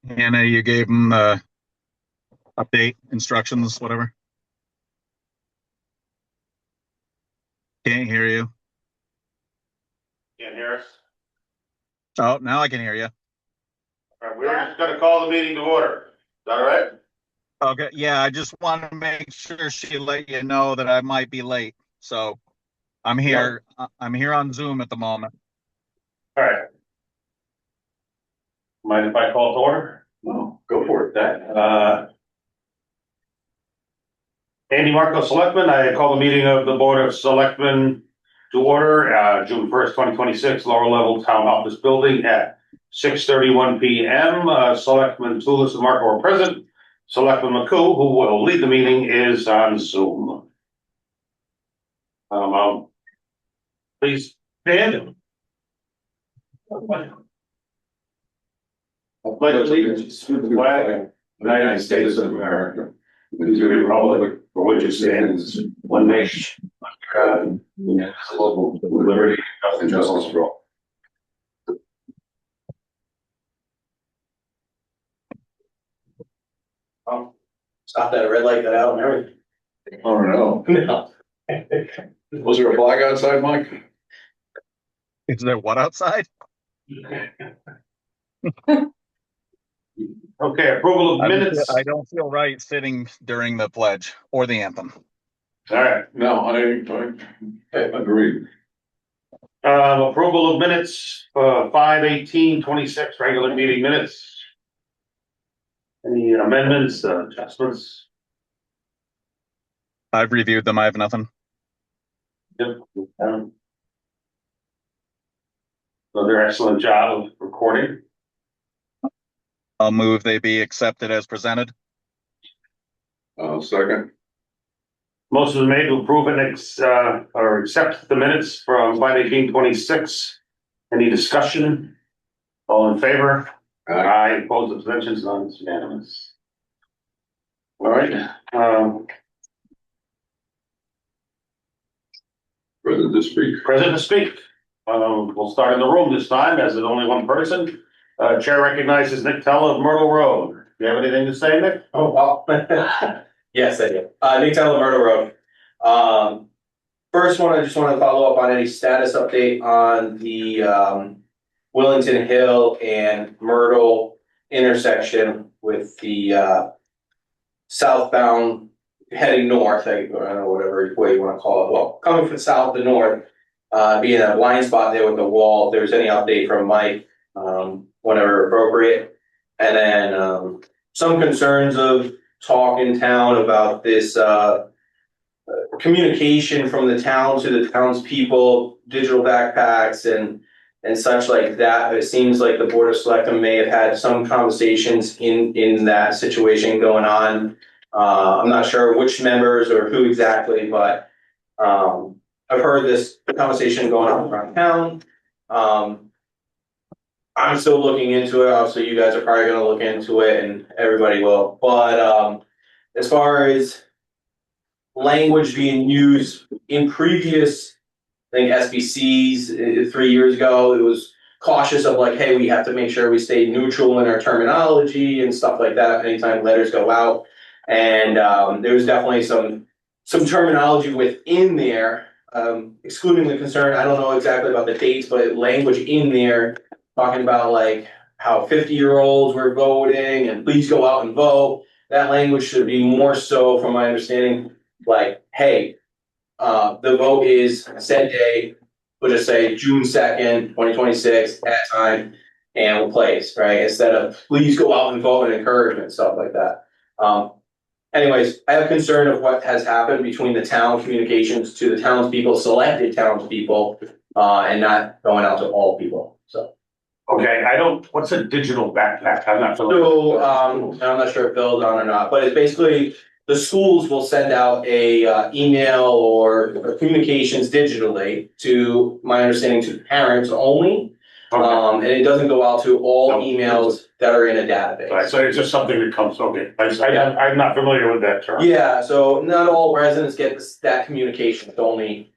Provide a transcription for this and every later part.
Hannah, you gave him the update instructions, whatever. Can't hear you. Can't hear us? Oh, now I can hear you. All right, we're just gonna call the meeting to order. Is that all right? Okay, yeah, I just want to make sure she let you know that I might be late. So I'm Yeah. here. I'm here on Zoom at the moment. All right. Mind if I call to order? No, go for it, That. Andy Marco, Selectman, I call the meeting of the Board of Selectmen to order, June 1st, 2026, lower level town office building at 6:31 PM. Selectman Tulis and Marco are present. Selectman McCoo, who will lead the meeting, is on Zoom. Please stand. I pledge allegiance to the flag of the United States of America, and to the republic for which it stands, one nation, under God, indivisible, with liberty and justice for all. Stop that red light, that out and everything. Oh, no. No. Was there a flag outside, Mike? Is there what outside? Okay, approval of minutes. I don't feel right sitting during the pledge or the anthem. All right, No, I agree. approval of minutes, 5/18/26, regular meeting minutes. Any amendments, adjustments? I've reviewed them. I have nothing. Yep. Another excellent job of recording. I'll move they be accepted as presented. Second. Motion is made to approve and or accept the minutes from 5/18/26. Any discussion? All in favor? Aye. Opposed, abstentions, none, it's unanimous. All right, Present to speak. present to speak. We'll start in the room this time, as there's only one person. Chair recognizes Nick Tella of Myrtle Road. Do you have anything to say, Nick? Oh, wow. Yes, I do. Nick Teller, Myrtle Road. First one, I just want to follow up on any status update on the Willington Hill and Myrtle intersection with the southbound heading north, I don't know, whatever way you want to call it. Well, coming from south to north, being a blind spot there with the wall. If there's any update from Mike, whenever appropriate. And then some concerns of talk in town about this communication from the town to the townspeople, digital backpacks and such like that. It seems like the Board of Selectmen may have had some conversations in that situation going on. I'm not sure which members or who exactly, but I've heard this conversation going on around town. I'm still looking into it. Obviously, you guys are probably going to look into it, and everybody will. But as far as language being used in previous, I think SBCs 3 years ago, it was cautious of like, hey, we have to make sure we stay neutral in our terminology and stuff like that anytime letters go out. And there was definitely some terminology within there, excluding the concern. I don't know exactly about the dates, but language in there talking about like how 50-year-olds were voting and please go out and vote. That language should be more so, from my understanding, like, hey, the vote is said day, we'll just say June 2nd, 2026, that time, and we'll place, right? Instead of please go out and vote and encouragement, stuff like that. Anyways, I have concern of what has happened between the town communications to the townspeople, selected townspeople, and not going out to all people, so. Okay, what's a digital backpack? I'm not familiar. So, I'm not sure if Bill's on or not, but it's basically the schools will send out a email or communications digitally to, my understanding, to parents only. Okay. And it doesn't go out to all No. emails that are in a database. Right, so it's just something that comes, okay, I'm not familiar with that term. Yeah, so not all residents get that communication. It's only,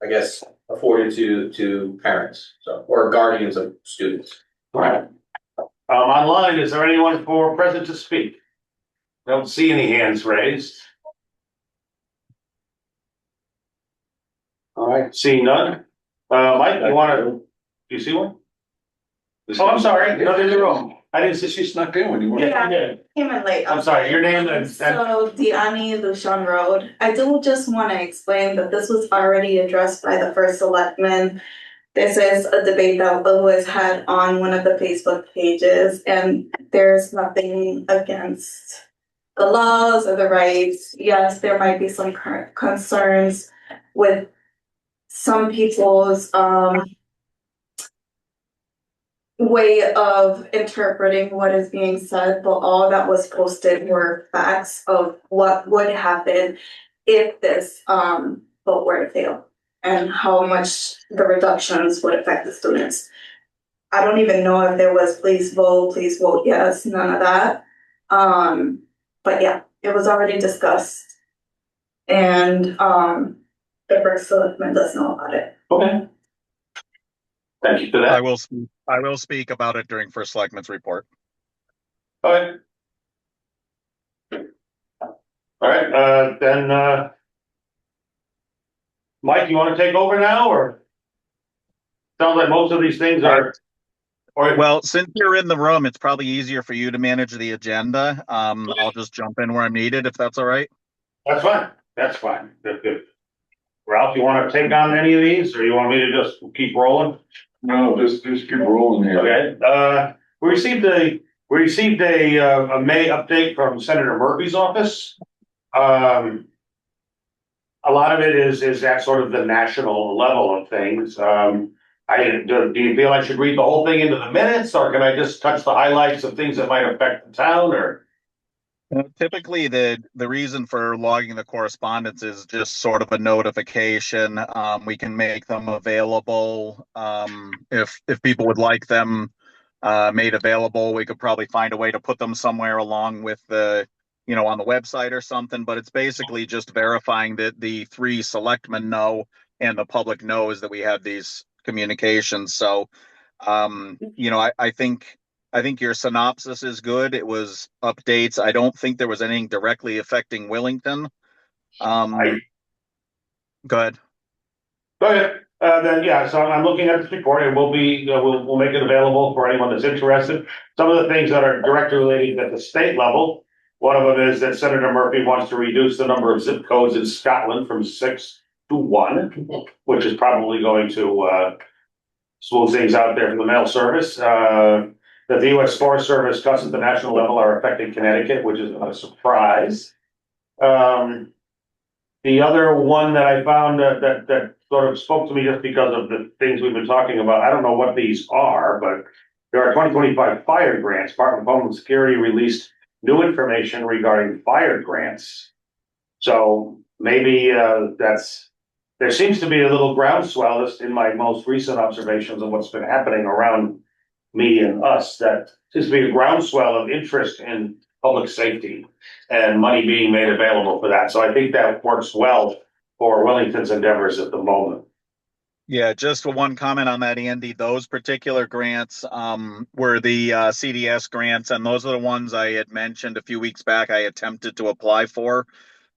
I guess, afforded to parents, so, or guardians of students. Right. Online, is there anyone present to speak? Don't see any hands raised. All right, seeing none. Mike, do you see one? Oh, I'm sorry, no, there's a room. I didn't see. She snuck in when you went. Yeah, Yeah, came in late. I'm sorry, your name and. So Deani Lucian Road. I do just want to explain that this was already addressed by the first selectman. This is a debate that was had on one of the Facebook pages, and there's nothing against the laws or the rights. Yes, there might be some current concerns with some people's way of interpreting what is being said, but all that was posted were facts of what would happen if this vote were to fail and how much the reductions would affect the students. I don't even know if there was please vote yes, none of that. But yeah, it was already discussed, and the first selectman does know about it. Okay. Thank you for that. I will speak about it during first selectman's report. Okay. All right, then, Mike, you want to take over now, or? Sounds like most of these things are. Well, since you're in the room, it's probably easier for you to manage the agenda. I'll just jump in where I'm needed, if that's all right. That's fine. That's fine. Good. Ralph, you want to take on any of these, or you want me to just keep rolling? No, just keep rolling here. Okay. We received a May update from Senator Murphy's office. A lot of it is at sort of the national level of things. Do you feel I should read the whole thing into the minutes, or can I just touch the highlights of things that might affect the town, or? Typically, the reason for logging the correspondence is just sort of a notification. We can make them available if people would like them made available. We could probably find a way to put them somewhere along with on the website or something. But it's basically just verifying that the three selectmen know and the public knows that we have these communications. So, I think your synopsis is good. It was updates. I don't think there was anything directly affecting Willington. I- Go ahead. Go ahead. Then, yeah, so I'm looking at this report, and we'll make it available for anyone that's interested. Some of the things that are directly related at the state level, one of them is that Senator Murphy wants to reduce the number of zip codes in Scotland from 6 to 1, which is probably going to smooth things out there for the mail service. That the U.S. Forest Service cuts at the national level are affecting Connecticut, which is not a surprise. The other one that I found that sort of spoke to me just because of the things we've been talking about, I don't know what these are, but there are 2025 fire grants. Department of Homeland Security released new information regarding fire grants. So maybe there seems to be a little groundswell, just in my most recent observations of what's been happening around me and us, that seems to be a groundswell of interest in public safety and money being made available for that. So I think that works well for Wellington's endeavors at the moment. Yeah, just one comment on that, Andy. Those particular grants were the CDS grants, and those are the ones I had mentioned a few weeks back I attempted to apply for.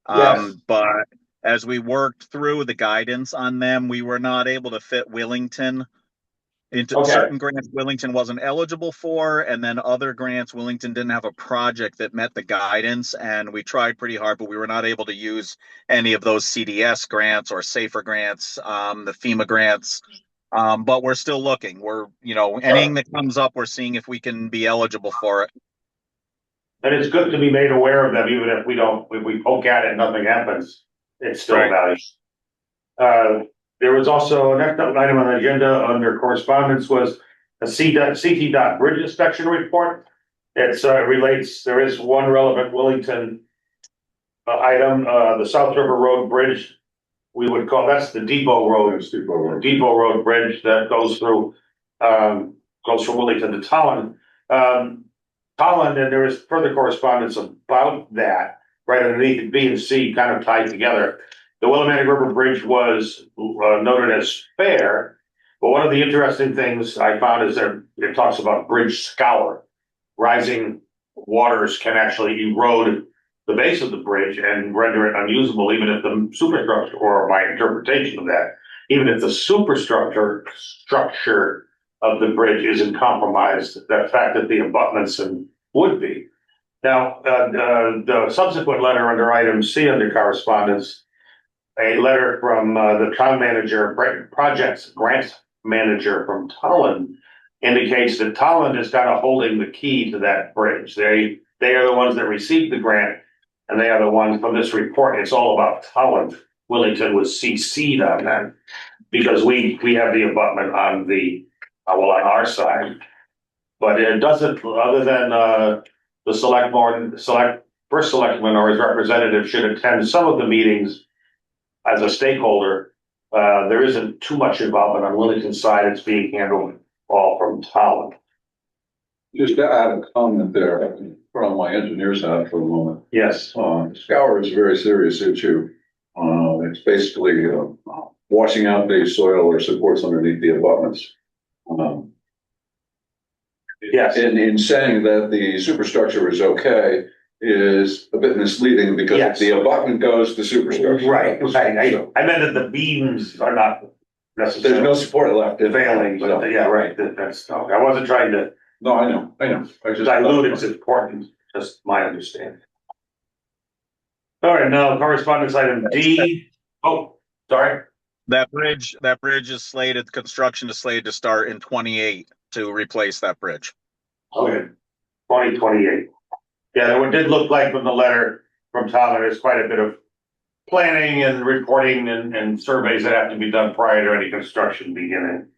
Yes. But as we worked through the guidance on them, we were not able to fit Willington into certain grants Willington wasn't eligible for, and then other grants Willington didn't have a project that met the guidance, and we tried pretty hard, but we were not able to use any of those CDS grants or safer grants, the FEMA grants. But we're still looking. We're, anything that comes up, we're seeing if we can be eligible for it. And it's good to be made aware of them, even if we poke at it and nothing happens, it's still valuable. There was also, next item on the agenda under correspondence was a CT bridge inspection report. It's relates, there is one relevant Willington item, the South River Road Bridge. We would call, that's the Depot Road. Depot Road Bridge that goes through, goes from Willington to Tolland. Tolland, and there is further correspondence about that, right underneath it, B and C kind of tied together. The Willimantic River Bridge was noted as fair, but one of the interesting things I found is that it talks about bridge scour. rising waters can actually erode the base of the bridge and render it unusable, even if the superstructure, or my interpretation of that, even if the superstructure structure of the bridge isn't compromised, the fact that the abutments and would be. Now, the subsequent letter under item C under correspondence, a letter from the town manager, projects grant manager from Tolland, indicates that Tolland is kind of holding the key to that bridge. They are the ones that received the grant, and they are the ones from this report. It's all about Tolland. Willington was CC'd on that because we have the abutment on the well, on our side, but it doesn't. Other than the first selectman or his representative should attend some of the meetings as a stakeholder. There isn't too much involvement on Willington's side. It's being handled all from Tolland. Just to add a comment there, put on my engineer's hat for a moment. Yes. Scour is a very serious issue. It's basically washing out the soil or supports underneath the abutments. Yes. In saying that the superstructure is okay is a bit misleading because if the abutment goes, the superstructure. Right. I meant that the beams are not necessarily. There's no support left. Failing, but yeah, right. That's I wasn't trying to. No, I know. I just dilute its importance. Just my understanding. All right, now correspondence item D. Oh, sorry. That bridge is slated, construction is slated to start in 28 to replace that bridge. Okay, 2028. Yeah, it did look like from the letter from Tyler, there's quite a bit of planning and reporting and surveys that have to be done prior to any construction beginning.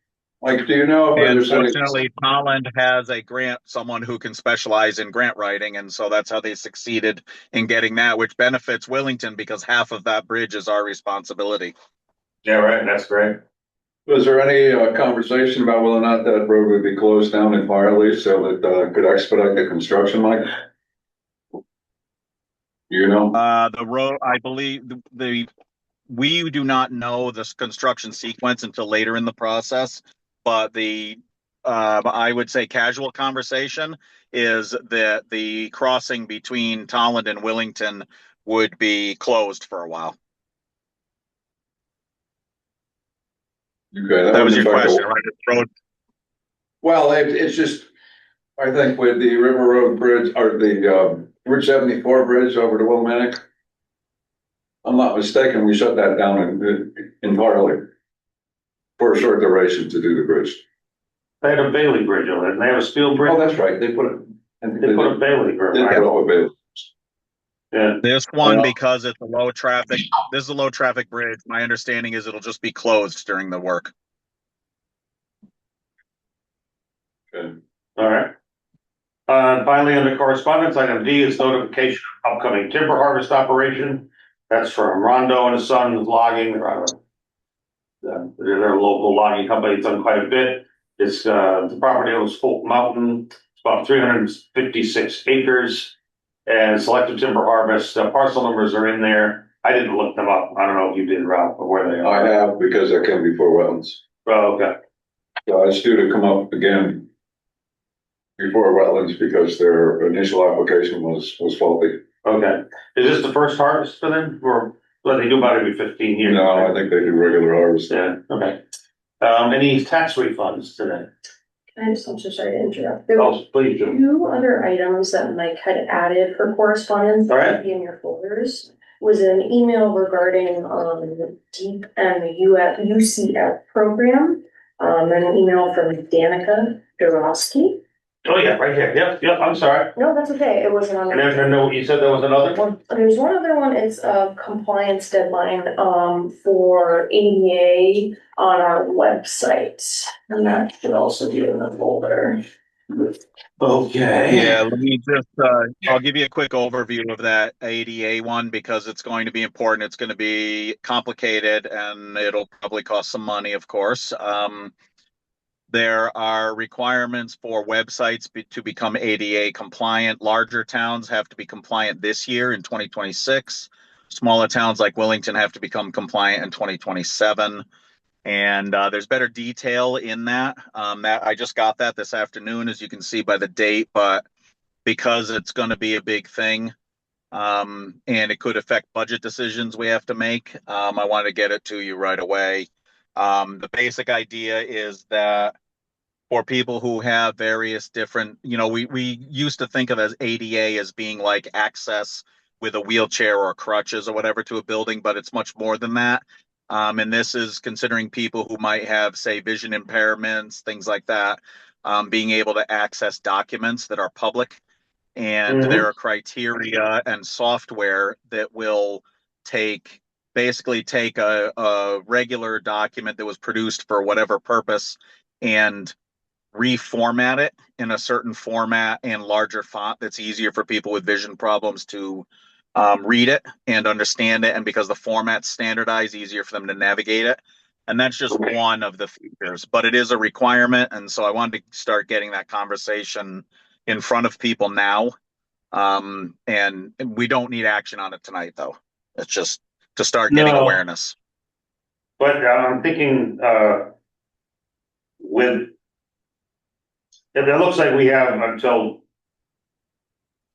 Like, do you know if And there's any? fortunately, Holland has a grant, someone who can specialize in grant writing, and so that's how they succeeded in getting that, which benefits Willington because half of that bridge is our responsibility. Yeah, right. That's great. Was there any conversation about whether or not that road would be closed down entirely so that could expedite the construction, Mike? You know? The road, I believe, we do not know this construction sequence until later in the process, but I would say casual conversation is that the crossing between Tolland and Willington would be closed for a while. Okay, that was your question, right? Road. Well, it's just, I think with the River Road Bridge or the Route 74 bridge over to Wilmanic, I'm not mistaken, we shut that down entirely for a short duration to do the bridge. They had a Bailey Bridge on it. They have a steel bridge. Oh, that's right. They put it. They put a Bailey Bridge. They put a Bailey. Yeah. This one, because it's a low traffic, this is a low traffic bridge. My understanding is it'll just be closed during the work. Okay. All right. Finally, under correspondence, item D is notification of upcoming timber harvest operation. That's from Rondo and his Sons Logging. They're a local logging company. It's done quite a bit. It's the property owns Folk Mountain. It's about 356 acres. And selective timber harvest. Parcel numbers are in there. I didn't look them up. I don't know if you did, Ralph, or where they are. I have because I came before wetlands. Oh, okay. So it's due to come up again before wetlands because their initial application was faulty. Okay. Is this the first harvest for them, or what they do about every 15 years? No, I think they do regular harvest. Yeah. Okay. Any tax refunds today? I'm so sorry to interrupt. There were Oh, please do. 2 other items that Mike had added for correspondence All right. that would be in your folders. Was an email regarding DEEP and the UCF program. And an email from Danica Dorosky. Oh, yeah, right here. Yep, I'm sorry. No, that's okay. It wasn't on. And then, no, you said there was another one? There's one other one. It's a compliance deadline for ADA on our website, and that should also be in the folder. Okay. Yeah, let me just, I'll give you a quick overview of that ADA one because it's going to be important. It's going to be complicated and it'll probably cost some money, of course. There are requirements for websites to become ADA compliant. Larger towns have to be compliant this year in 2026. Smaller towns like Willington have to become compliant in 2027. And there's better detail in that. I just got that this afternoon, as you can see by the date, but because it's going to be a big thing. And it could affect budget decisions we have to make. I want to get it to you right away. The basic idea is that for people who have various different, we used to think of as ADA as being like access with a wheelchair or crutches or whatever to a building, but it's much more than that. And this is considering people who might have, say, vision impairments, things like that, being able to access documents that are public. And there are criteria and software that will take basically take a regular document that was produced for whatever purpose and reformat it in a certain format and larger font that's easier for people with vision problems to read it and understand it. And because the format's standardized, easier for them to navigate it. And that's just one of the features, but it is a requirement. And so I wanted to start getting that conversation in front of people now. And we don't need action on it tonight, though. It's just to start getting awareness. But I'm thinking, it looks like we have until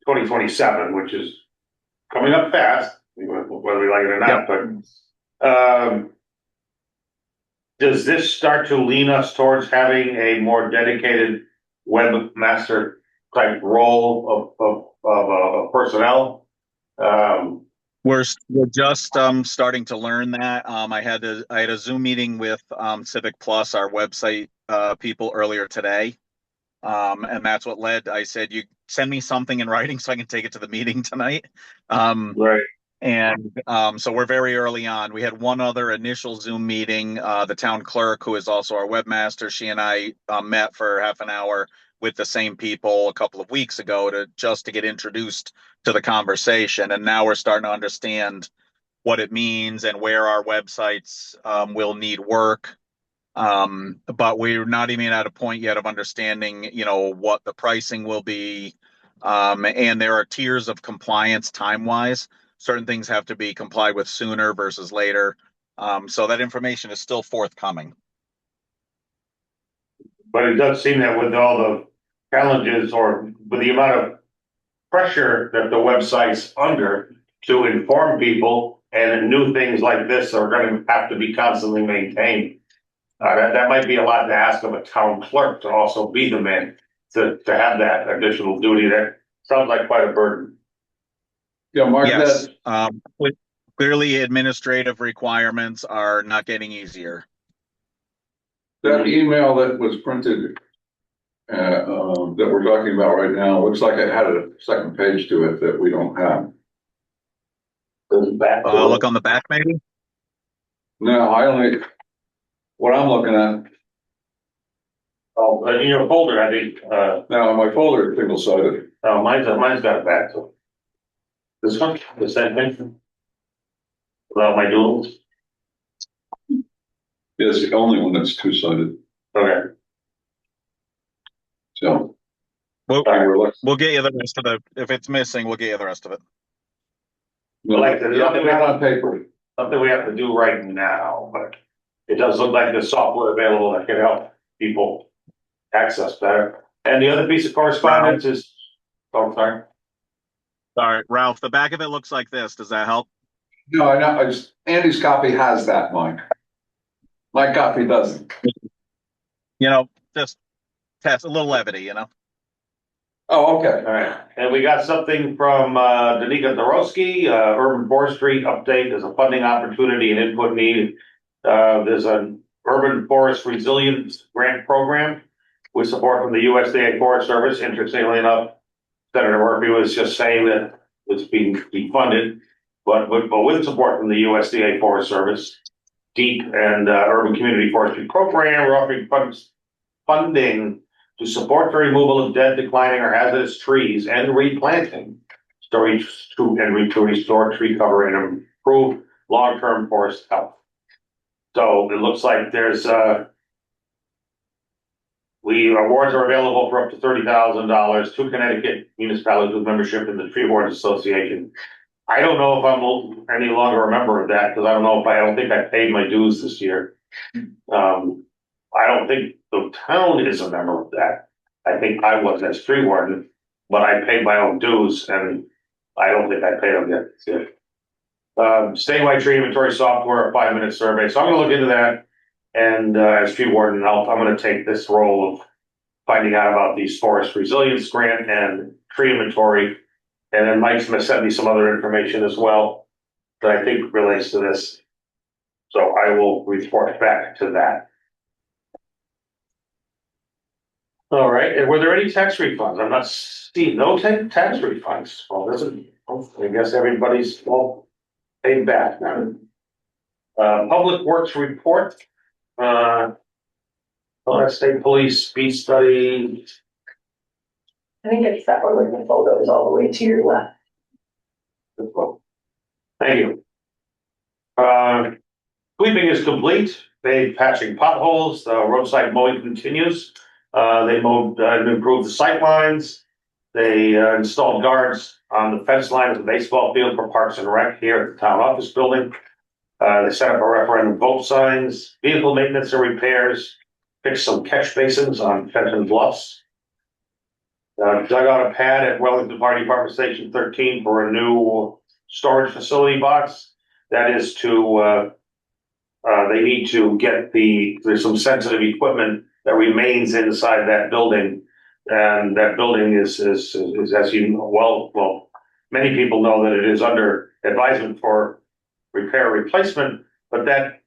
2027, which is coming up fast, whether we like it or not, but, does this start to lean us towards having a more dedicated webmaster type role of personnel? We're just starting to learn that. I had a Zoom meeting with Civic Plus, our website people, earlier today. And that's what led. I said, you send me something in writing so I can take it to the meeting tonight. Right. And so we're very early on. We had one other initial Zoom meeting. The town clerk, who is also our webmaster, she and I met for half an hour with the same people a couple of weeks ago to get introduced to the conversation. And now we're starting to understand what it means and where our websites will need work. But we're not even at a point yet of understanding, what the pricing will be. And there are tiers of compliance time-wise. Certain things have to be complied with sooner versus later. So that information is still forthcoming. But it does seem that with all the challenges or with the amount of pressure that the website's under to inform people, and new things like this are going to have to be constantly maintained. That might be a lot to ask of a town clerk to also be the man to have that additional duty. That sounds like quite a burden. Yeah, Mark, yes. Clearly, administrative requirements are not getting easier. that email that was printed that we're talking about right now looks like it had a second page to it that we don't have. Look on the back, maybe. No, what I'm looking at. Oh, in your folder, I think. No, my folder is single-sided. Oh, mine's got a back to it. This one, the same thing. Without my duels. It's the only one that's two-sided. Okay. So. We'll get you the rest of it. If it's missing, we'll get you the rest of it. Like, there's nothing we have on paper. Something we have to do right now, but it does look like there's software available that can help people access better. And the other piece of correspondence is, oh, sorry. Sorry, Ralph, the back of it looks like this. Does that help? No, I know. Andy's copy has that, Mike. My copy doesn't. Just test a little levity, Oh, okay. All right. And we got something from Danica Dorosky, urban forestry update. There's a funding opportunity and input needed. There's an urban forest resilience grant program with support from the USDA Forest Service. Interestingly enough, Senator Murphy was just saying that it's being funded, but with support from the USDA Forest Service, DEEP and Urban Community Forestry Program, we're offering funding to support the removal of dead, declining, or hazardous trees and replanting, to restore tree cover and improve long-term forest health. So it looks like there's awards are available for up to $30,000 to Connecticut municipalities with membership in the Tree Warden Association. I don't know if I'm any longer a member of that, because I don't think I paid my dues this year. I don't think the town is a member of that. I think I was as tree warden, but I paid my own dues, and I don't think I paid them yet. It's good. Statewide tree inventory software, a 5-minute survey. So I'm gonna look into that. And as tree warden, I'm gonna take this role of finding out about these forest resilience grant and tree inventory. And then Mike's gonna send me some other information as well that I think relates to this. So I will report back to that. All right, and were there any tax refunds? I'm not seeing no tax refunds. Well, doesn't, I guess everybody's all paid back now. Public Works report, State Police speed study. I think it's that one with the photos all the way to your left. Thank you. Sweeping is complete. They patching potholes. Roadside mowing continues. They mowed and improved the sight lines. They installed guards on the fence line of the baseball field for Parks and Rec here at the town office building. They set up a referendum vote signs, vehicle maintenance and repairs, fixed some catch basins on Fenton Bluffs. Dug out a pad at Wellington Fire Department Station 13 for a new storage facility box. That is to, they need to get there's some sensitive equipment that remains inside that building. And that building is as you know, well, many people know that it is under advisement for repair replacement, but that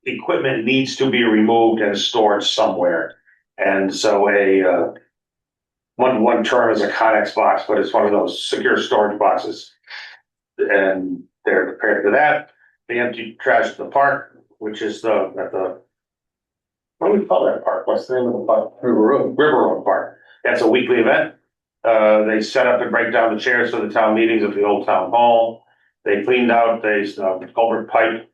equipment needs to be removed and stored somewhere. And so one term is a Connex box, but it's one of those secure storage boxes. And they're prepared for that. They emptied trash at the park, which is what do we call that park? What's the name of the park? River Road Park. That's a weekly event. They set up and break down the chairs for the town meetings at the old town hall. They cleaned out the culvert pipe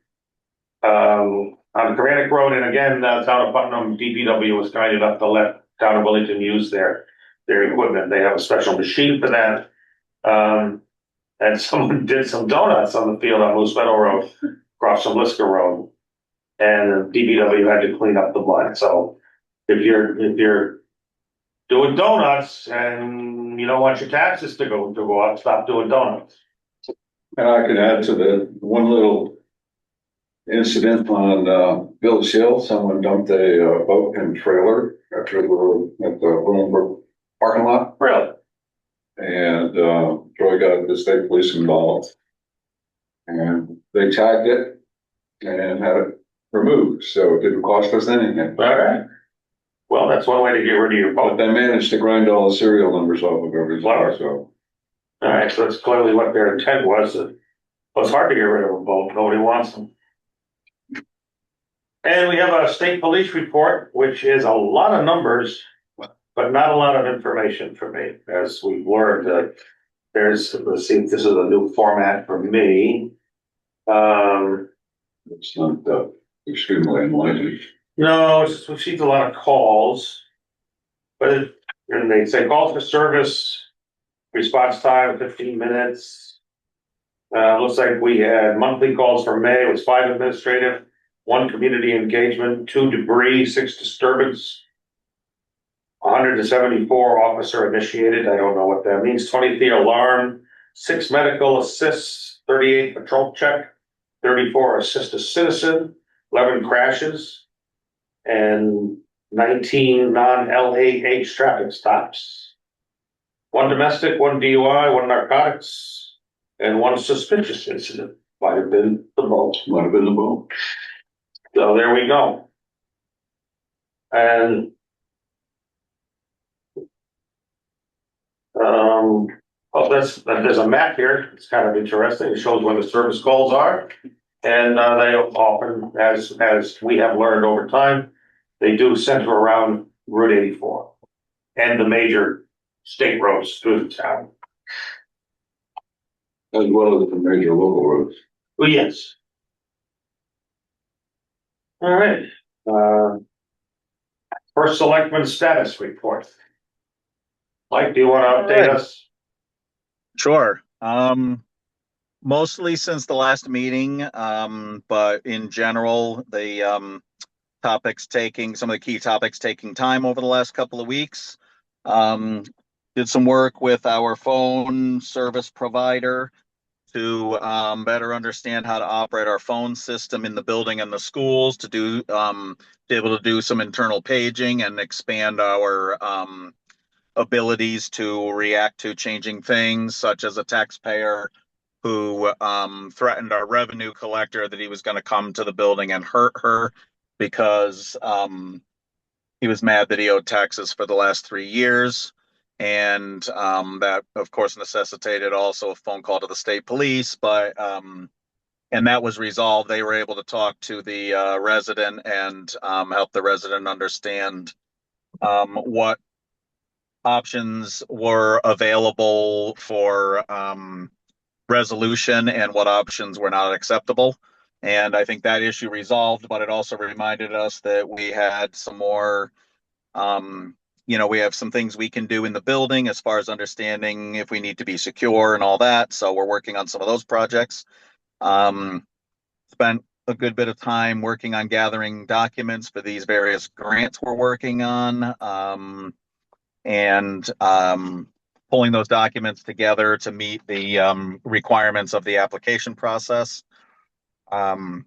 on Granick Road, and again, town of Putnam DPW was kind enough to let town of Wellington use their equipment. They have a special machine for that. And someone did some donuts on the field on Moose Meadow Road, across from Lisker Road, and the DPW had to clean up the mud. So if you're doing donuts and you don't want your taxes to go up, stop doing donuts. And I can add to the one little incident on Village Hill. Someone dumped a boat and trailer at the Bloomberg parking lot. Really? And Troy got the state police involved. And they tagged it and had it removed. So it didn't cost us anything. All right. Well, that's one way to get rid of your But boat. they managed to grind all the serial numbers off of everything. Clever. So All right, so that's clearly what their intent was. Well, it's hard to get rid of a boat. Nobody wants them. And we have a state police report, which is a lot of numbers, but not a lot of information for me. As we've learned, let's see if this is a new format for me. it's not extremely enlightening. No, it's received a lot of calls. But and they say calls for service, response time 15 minutes. Looks like we had monthly calls for May. It was 5 administrative, 1 community engagement, 2 debris, 6 disturbance, 174 officer initiated. I don't know what that means. 23 alarm, 6 medical assists, 38 patrol check, 34 assist a citizen, 11 crashes, and 19 non-LAH traffic stops. 1 domestic, 1 DUI, 1 narcotics, and 1 suspicious incident. Might have been the boat. Might have been the boat. So there we go. And there's a map here. It's kind of interesting. It shows where the service calls are. And they often, as we have learned over time, they do center around Route 84 and the major state roads through the town. As well as the major local roads. Well, yes. All right. First selectman status report. Mike, do you want to update us? Sure. Mostly since the last meeting, but in general, the some of the key topics taking time over the last couple of weeks. Um, did some work with our phone service provider to better understand how to operate our phone system in the building and the schools to be able to do some internal paging and expand our abilities to react to changing things, such as a taxpayer who threatened our revenue collector that he was going to come to the building and hurt her because he was mad that he owed taxes for the last 3 years. And that, of course, necessitated also a phone call to the state police. And that was resolved. They were able to talk to the resident and help the resident understand what options were available for resolution and what options were not acceptable. And I think that issue resolved, but it also reminded us that we had some more, we have some things we can do in the building as far as understanding if we need to be secure and all that. So we're working on some of those projects. Um, Spent a good bit of time working on gathering documents for these various grants we're working on. And pulling those documents together to meet the requirements of the application process. Um,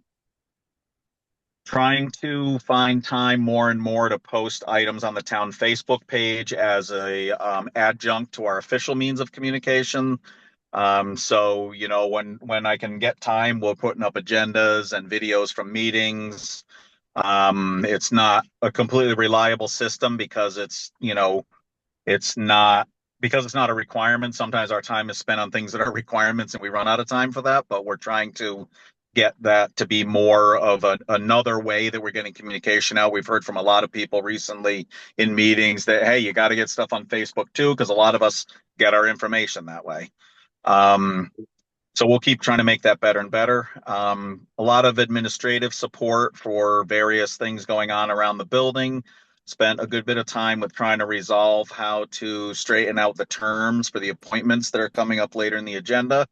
Trying to find time more and more to post items on the town Facebook page as a adjunct to our official means of communication. So when I can get time, we're putting up agendas and videos from meetings. It's not a completely reliable system because it's not because it's not a requirement. Sometimes our time is spent on things that are requirements and we run out of time for that, but we're trying to get that to be more of another way that we're getting communication out. We've heard from a lot of people recently in meetings that, hey, you got to get stuff on Facebook too, because a lot of us get our information that way. Um, so we'll keep trying to make that better and better. A lot of administrative support for various things going on around the building. Spent a good bit of time with trying to resolve how to straighten out the terms for the appointments that are coming up later in the agenda.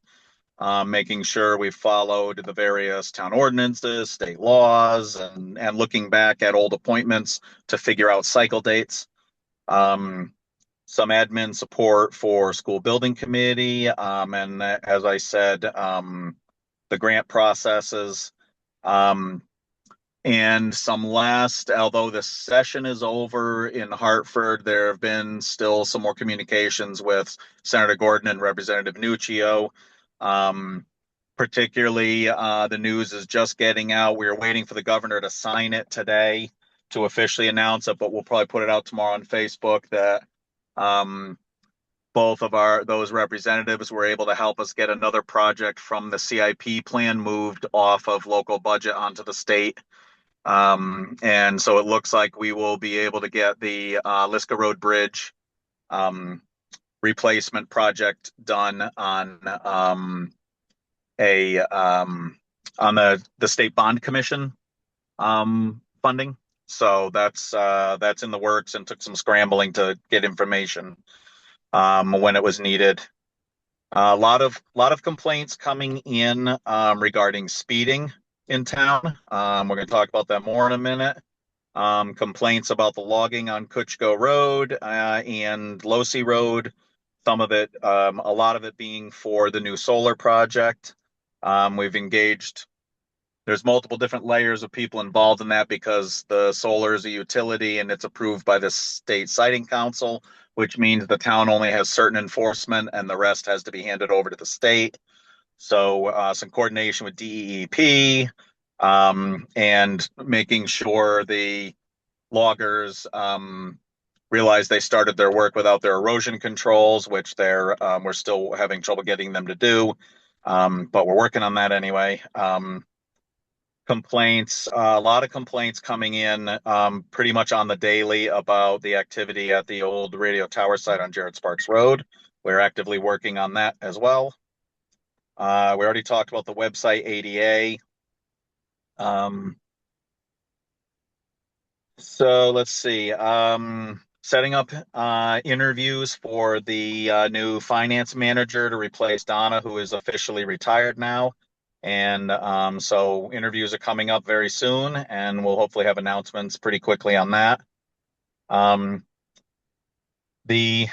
Making sure we followed the various town ordinances, state laws, and looking back at old appointments to figure out cycle dates. Um, some admin support for school building committee, and as I said, the grant processes, um, and some last, although the session is over in Hartford, there have been still some more communications with Senator Gordon and Representative Nuccio. Um, Particularly, the news is just getting out. We are waiting for the governor to sign it today to officially announce it, but we'll probably put it out tomorrow on Facebook that um, both of those representatives were able to help us get another project from the CIP plan moved off of local budget onto the state. And so it looks like we will be able to get the Liska Road Bridge um, replacement project done a on the state bond commission funding. So that's in the works and took some scrambling to get information when it was needed. A lot of complaints coming in regarding speeding in town. We're going to talk about that more in a minute. Complaints about the logging on Kutchko Road and Losi Road. Some of it, a lot of it being for the new solar project. We've engaged. There's multiple different layers of people involved in that because the solar is a utility and it's approved by the state siting council, which means the town only has certain enforcement and the rest has to be handed over to the state. So some coordination with DEEP and making sure the loggers realize they started their work without their erosion controls, which we're still having trouble getting them to do. But we're working on that anyway. Complaints, a lot of complaints coming in pretty much on the daily about the activity at the old radio tower site on Jared Sparks Road. We're actively working on that as well. We already talked about the website ADA. So let's see. Setting up interviews for the new finance manager to replace Donna, who is officially retired now. And so interviews are coming up very soon, and we'll hopefully have announcements pretty quickly on that. The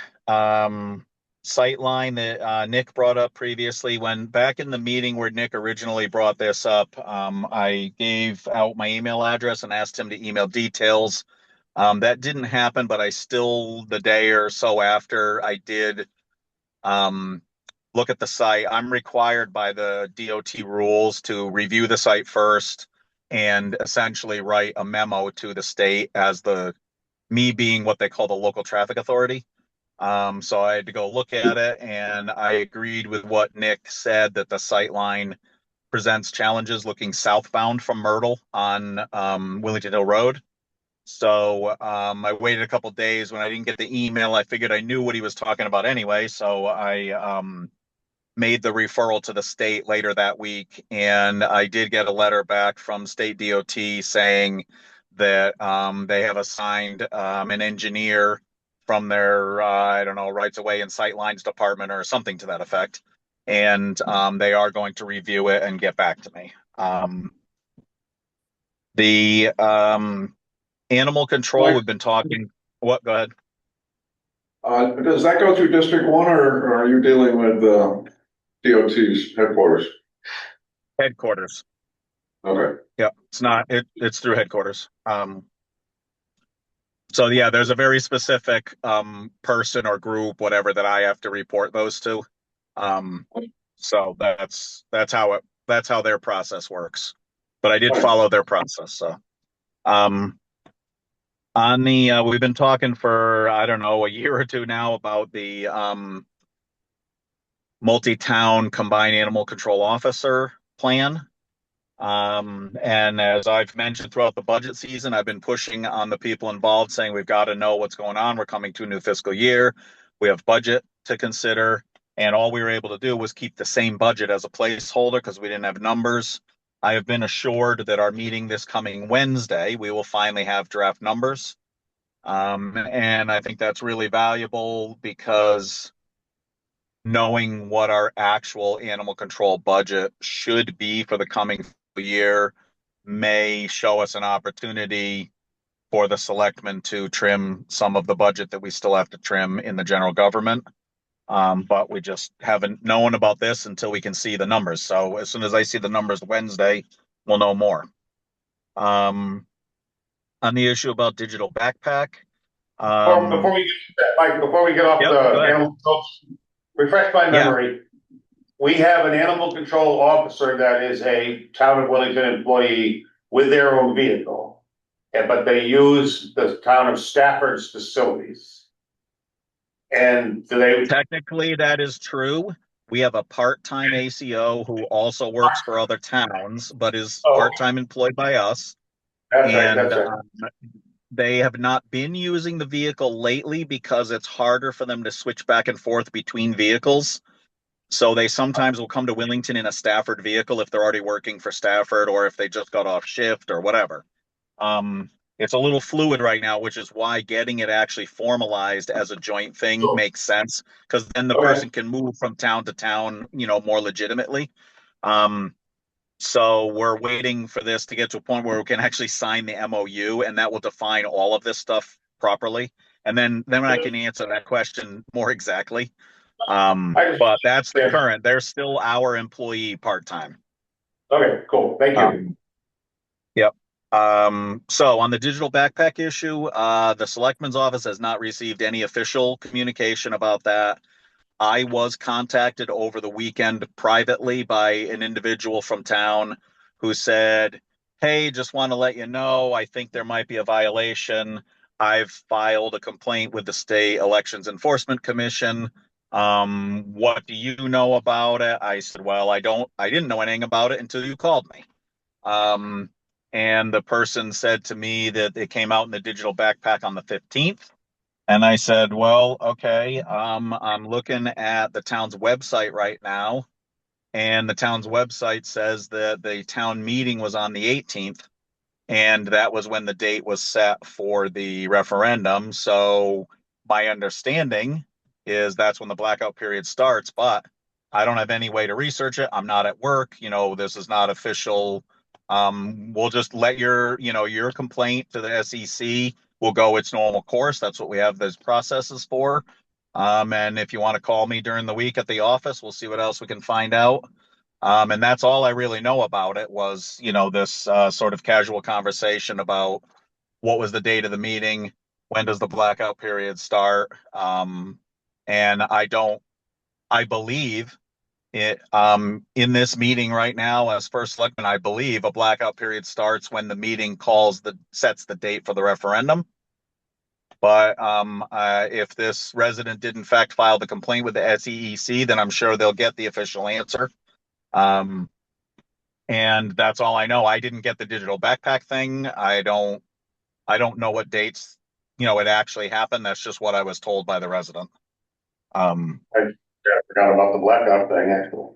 sight line that Nick brought up previously, when back in the meeting where Nick originally brought this up, I gave out my email address and asked him to email details. That didn't happen, but I still, the day or so after, I did um, look at the site. I'm required by the DOT rules to review the site first and essentially write a memo to the state as the me being what they call the local traffic authority. So I had to go look at it, and I agreed with what Nick said that the sight line presents challenges looking southbound from Myrtle on Willington Hill Road. So I waited a couple days. When I didn't get the email, I figured I knew what he was talking about anyway. So I made the referral to the state later that week, and I did get a letter back from state DOT saying that they have assigned an engineer from their I don't know, rights of way and sight lines department or something to that effect, and they are going to review it and get back to me. The animal control, we've been talking. What? Go ahead. Does that go through District One, or are you dealing with DOT's headquarters? Headquarters. Okay. Yeah, it's not. It's through headquarters. So yeah, there's a very specific person or group, whatever, that I have to report those to. Um, so that's how their process works. But I did follow their process. So um, on the we've been talking for I don't know, a year or two now about the multi-town combined animal control officer plan. And as I've mentioned throughout the budget season, I've been pushing on the people involved saying we've got to know what's going on. We're coming to a new fiscal year. We have budget to consider. And all we were able to do was keep the same budget as a placeholder because we didn't have numbers. I have been assured that our meeting this coming Wednesday, we will finally have draft numbers. And I think that's really valuable because knowing what our actual animal control budget should be for the coming year may show us an opportunity for the selectmen to trim some of the budget that we still have to trim in the general government. But we just haven't known about this until we can see the numbers. So as soon as I see the numbers Wednesday, we'll know more. On the issue about digital backpack. Before we get that, Mike, before we get off Yep, the go ahead. animal control, refresh my Yeah. memory. We have an animal control officer that is a town of Wellington employee with their own vehicle. But they use the town of Stafford's facilities. And do they? Technically, that is true. We have a part-time ACO who also works for other towns, but is Oh, part-time employed by us. that's right, And that's right. they have not been using the vehicle lately because it's harder for them to switch back and forth between vehicles. So they sometimes will come to Willington in a Stafford vehicle if they're already working for Stafford or if they just got off shift or whatever. It's a little fluid right now, which is why getting it actually formalized as a joint thing makes sense because then the person can move from town to town, more legitimately. So we're waiting for this to get to a point where we can actually sign the MOU, and that will define all of this stuff properly. And then I can answer that question more exactly. But that's the current. They're still our employee part-time. Okay, cool. Thank you. Yep. So on the digital backpack issue, the selectman's office has not received any official communication about that. I was contacted over the weekend privately by an individual from town who said, "Hey, just want to let you know, I think there might be a violation. I've filed a complaint with the State Elections Enforcement Commission. What do you know about it?" I said, "Well, I didn't know anything about it until you called me." Um, and the person said to me that it came out in the digital backpack on the 15th. And I said, well, okay, I'm looking at the town's website right now. And the town's website says that the town meeting was on the 18th. And that was when the date was set for the referendum. So my understanding is that's when the blackout period starts, but I don't have any way to research it. I'm not at work. This is not official. We'll just let your complaint to the SEC will go its normal course. That's what we have those processes for. And if you want to call me during the week at the office, we'll see what else we can find out. And that's all I really know about it was, this sort of casual conversation about what was the date of the meeting, when does the blackout period start, and I believe it in this meeting right now as first selectman, I believe a blackout period starts when the meeting sets the date for the referendum. But if this resident did in fact file the complaint with the SEEC, then I'm sure they'll get the official answer. And that's all I know. I didn't get the digital backpack thing. I don't know what dates, it actually happened. That's just what I was told by the resident. I forgot about the blackout thing, actually.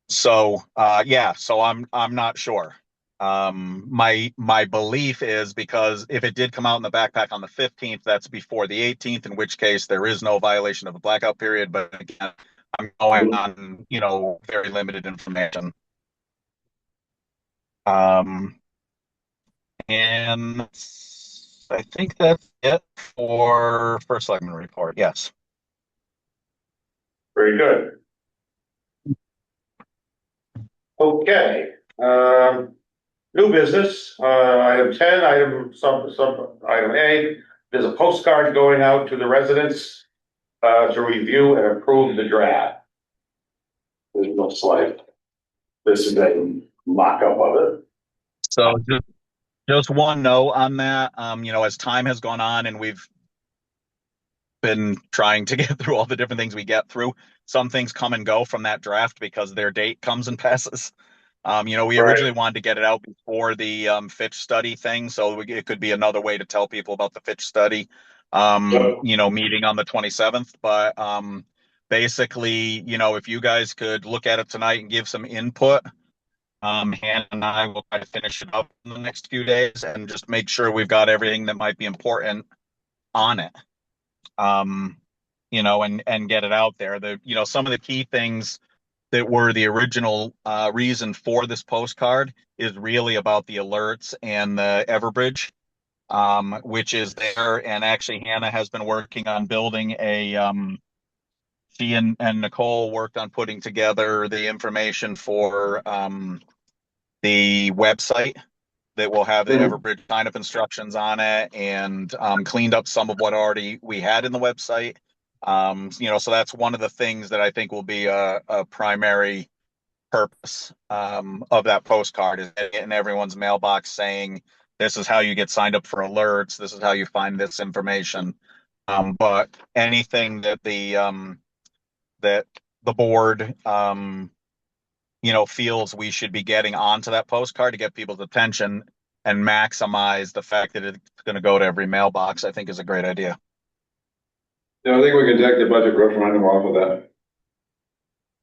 So I'm not sure. My belief is because if it did come out in the backpack on the 15th, that's before the 18th, in which case there is no violation of the blackout period. But again, I'm going on, very limited information. And I think that's it for first selectman report. Yes. Very good. Okay, new business, item 10, item A, there's a postcard going out to the residents to review and approve the draft. It looks like this is a mock-up of it. So just one note on that. As time has gone on and we've been trying to get through all the different things we get through, some things come and go from that draft because their date comes and passes. We originally wanted to get it out before the Fitch study thing, so it could be another way to tell people about the Fitch study, meeting on the 27th. But basically, if you guys could look at it tonight and give some input, Hannah and I will try to finish it up in the next few days and just make sure we've got everything that might be important on it. And get it out there. Some of the key things that were the original reason for this postcard is really about the alerts and the Everbridge, which is there. And actually, Hannah has been working on building she and Nicole worked on putting together the information for the website that will have the Everbridge sign-up instructions on it, and cleaned up some of what already we had in the website. So that's one of the things that I think will be a primary purpose of that postcard, is getting everyone's mailbox saying, this is how you get signed up for alerts, this is how you find this information. But anything that the board feels we should be getting onto that postcard to get people's attention and maximize the fact that it's going to go to every mailbox, I think is a great idea. Yeah, I think we can take the budget referendum off of that.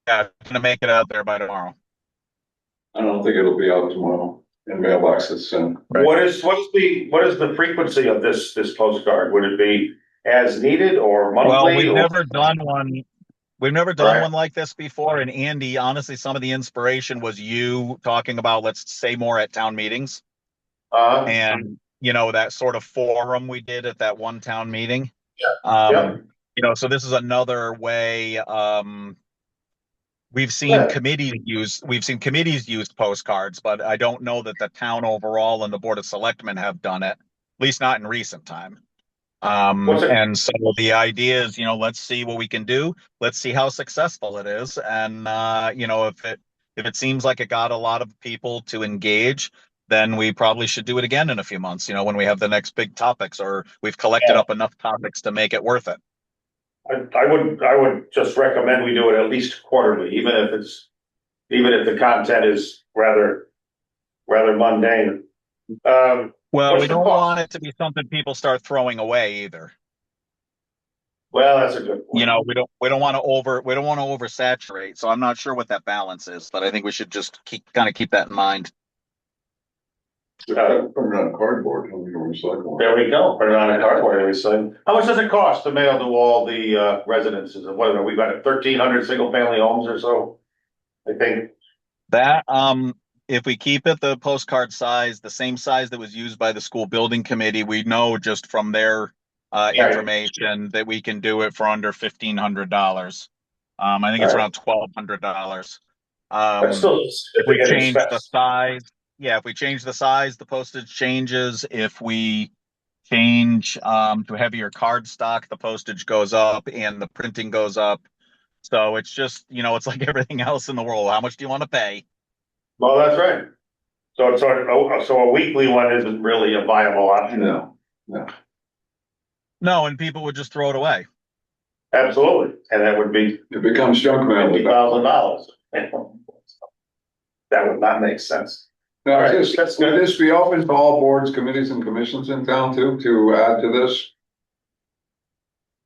Yeah, I'm going to make it out there by tomorrow. I don't think it'll be out tomorrow in mailboxes soon. Right. What is the frequency of this postcard? Would it be as needed or monthly? Well, we've never done one. We've never done Right. one like this before. And Andy, honestly, some of the inspiration was you talking about, let's say more at town meetings. And, that sort of forum we did at that one town meeting. Yeah. So this is another way. We've seen committees use postcards, but I don't know that the town overall and the Board of Selectmen have done it, at least not in recent time. And so the idea is, let's see what we can do. Let's see how successful it is. And, if it seems like it got a lot of people to engage, then we probably should do it again in a few months, when we have the next big topics, or we've collected up enough topics to make it worth it. I would just recommend we do it at least quarterly, even if the content is rather mundane. Well, we don't want it to be something people start throwing away either. Well, that's a good point. We don't want to oversaturate. So I'm not sure what that balance is, but I think we should just keep that in mind. Put it on cardboard. Recycle. There we go. Put it on a cardboard and recycle. How much does it cost to mail to all the residences? What we've got 1,300 single family homes or so, I think. That if we keep it the postcard size, the same size that was used by the school building committee, we know just from their information that we can do it for under $1,500. I think it's around $1,200. That's still a If we significant change the expense. size, yeah, if we change the size, the postage changes. If we change to heavier card stock, the postage goes up and the printing goes up. So it's just, it's like everything else in the world. How much do you want to pay? Well, that's right. So a weekly one isn't really a viable option. No. No, and people would just throw it away. Absolutely, and that would be It becomes junk mail. $50,000. That would not make sense. Now, All right, would this be open to all boards, committees, and commissions in town too, to add to this?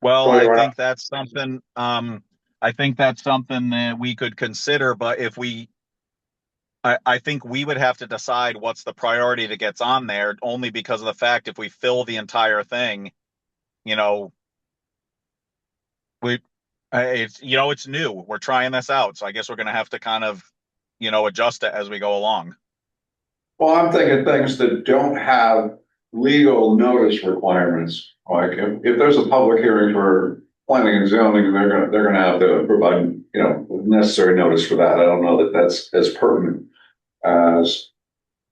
Well, I think that's something, that we could consider, but I think we would have to decide what's the priority that gets on there, only because of the fact if we fill the entire thing, it's new. We're trying this out, so I guess we're going to have to kind of, adjust it as we go along. Well, I'm thinking things that don't have legal notice requirements. Like if there's a public hearing for planning and zoning, they're gonna have to provide, necessary notice for that. I don't know that that's as pertinent as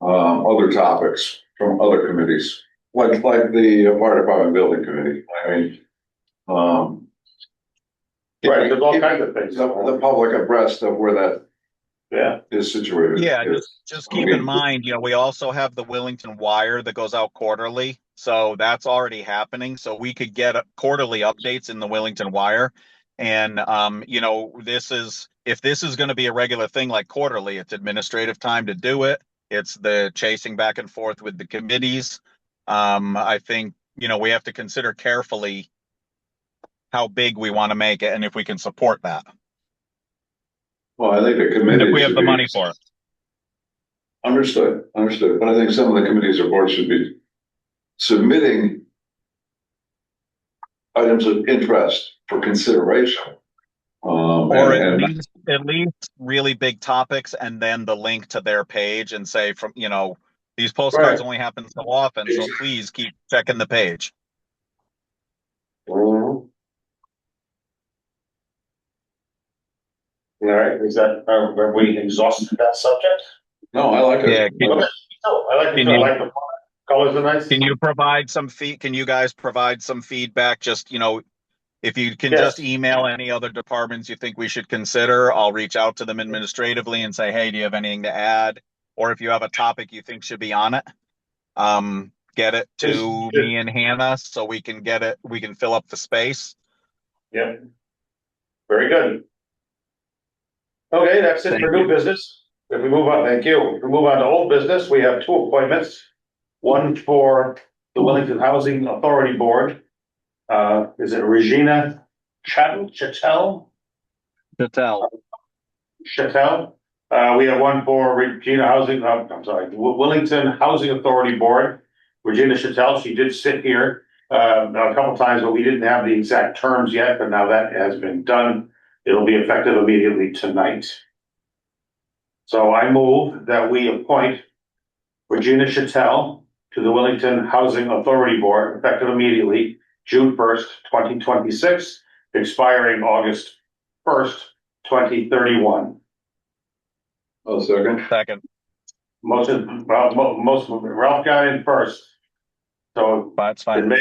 other topics from other committees, like the fire department building committee. I mean, Right, there's all kinds of things. the public abreast of where that Yeah. is situated. Yeah, just keep in mind, we also have the Willington Wire that goes out quarterly. So that's already happening. So we could get quarterly updates in the Willington Wire. And, if this is going to be a regular thing like quarterly, it's administrative time to do it. It's the chasing back and forth with the committees. I think, we have to consider carefully how big we want to make it and if we can support that. Well, I think the committee. If we have the money for it. Understood. But I think some of the committees or boards should be submitting items of interest for consideration. Or at least really big topics, and then the link to their page and say these postcards only happen so often, so please keep checking the page. All right, are we exhausted that subject? No, I like it. Yeah. I like the colors are nice. Can you provide some Can you guys provide some feedback? Just, if you can just email any other departments you think we should consider, I'll reach out to them administratively and say, hey, do you have anything to add? Or if you have a topic you think should be on it, get it to me and Hannah so we can fill up the space. Yep. Very good. Okay, that's it for new business. If we move on, thank you. If we move on to old business, we have two appointments. One for the Wellington Housing Authority Board. Is it Regina Chattel? Chattel. We have one for Wellington Housing Authority Board. Regina Chattel, she did sit here a couple times, but we didn't have the exact terms yet, but now that has been done. It'll be effective immediately tonight. So I move that we appoint Regina Chattel to the Wellington Housing Authority Board, effective immediately, June 1st, 2026, expiring August 1st, 2031. Oh, second. Motion, Ralph got in first. So that's fine.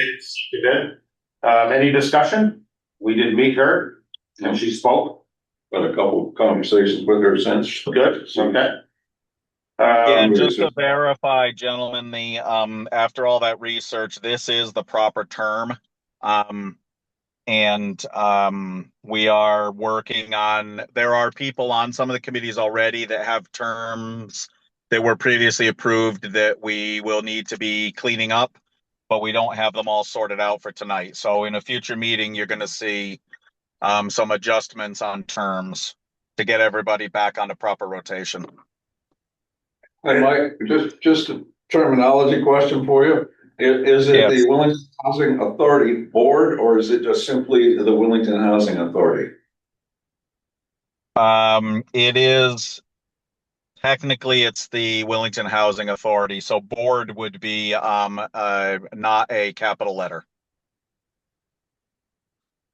Any discussion? We did meet her and she spoke. Got a couple conversations with her since. Good, okay. And just to verify, gentlemen, after all that research, this is the proper term. We are working on, there are people on some of the committees already that have terms that were previously approved that we will need to be cleaning up, but we don't have them all sorted out for tonight. So in a future meeting, you're going to see some adjustments on terms to get everybody back on a proper rotation. Hey, Mike, just a terminology question for you. Is it the Wellington Housing Authority Board, or is it just simply the Wellington Housing Authority? It is. Technically, it's the Wellington Housing Authority, so board would be not a capital letter.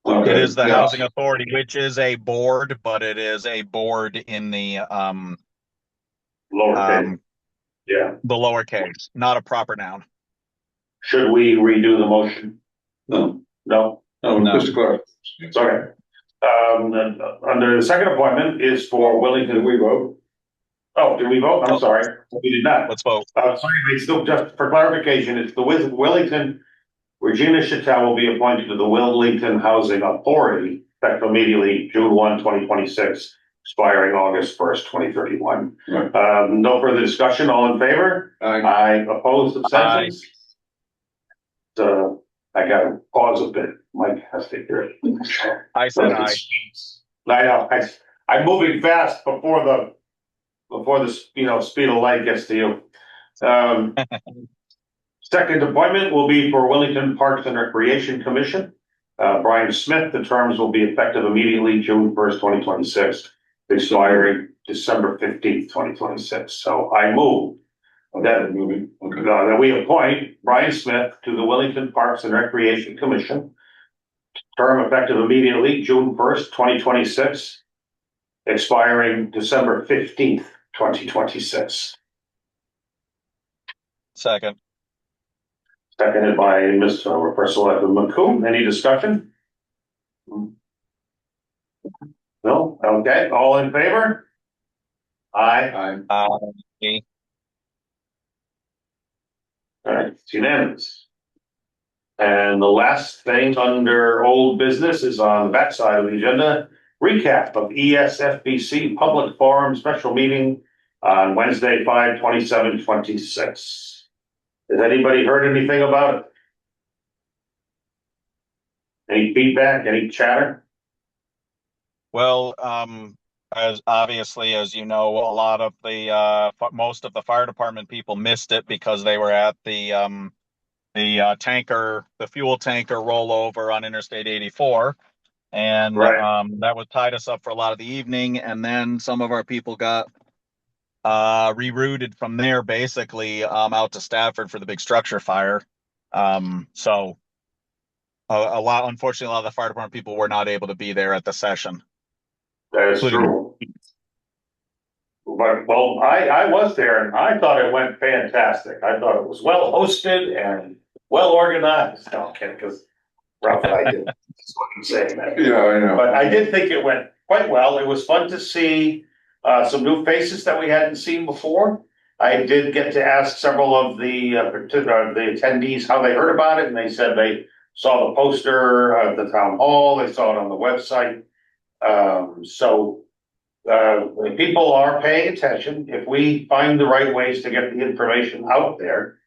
Okay, It is the yeah. Housing Authority, which is a board, but it is a board in Lowercase, yeah. the lowercase, not a proper noun. Should we redo the motion? No, No? no, No. just to clarify. It's okay. Under the second appointment is for Wellington. Did we vote? Oh, did we vote? I'm Oh. sorry. We did not. Let's vote. Sorry, wait, still just for clarification, it's the Wellington, Regina Chattel will be appointed to the Wellington Housing Authority effective immediately June 1, 2026, expiring August 1st, 2031. Right. No further discussion. All in favor? Aye. Opposed, abstentions? I gotta pause a bit. Mike has to hear it. I said aye. I know, I'm moving fast before the speed of light gets to you. Second appointment will be for Wellington Parks and Recreation Commission. Brian Smith, the terms will be effective immediately June 1st, 2026, expiring December 15th, 2026. So I move that we appoint Brian Smith to the Wellington Parks and Recreation Commission. Term effective immediately June 1st, 2026, expiring December 15th, 2026. Second. Seconded by Mr. First Selectman McCool. Any discussion? No? Okay, all in favor? Aye. Aye. Aye. All right, it's unanimous. And the last thing under old business is on the back side of the agenda, recap of ESFBC Public Forum Special Meeting on Wednesday, 5/27/26. Has anybody heard anything about it? Any feedback, any chatter? Well, as obviously, as you know, a lot of the most of the fire department people missed it because they were at the fuel tanker rollover on Interstate 84, and Right. that would tied us up for a lot of the evening. And then some of our people got rerouted from there, basically out to Stafford for the big structure fire. So unfortunately, a lot of the fire department people were not able to be there at the session. That is true. But, well, I was there and I thought it went fantastic. I thought it was well hosted and well organized. No, I'm kidding, because Ralph and I did. That's what I'm saying, man. Yeah, I know. But I did think it went quite well. It was fun to see some new faces that we hadn't seen before. I did get to ask several of the attendees how they heard about it, and they said they saw the poster at the town hall, they saw it on the website. People are paying attention. If we find the right ways to get the information out there,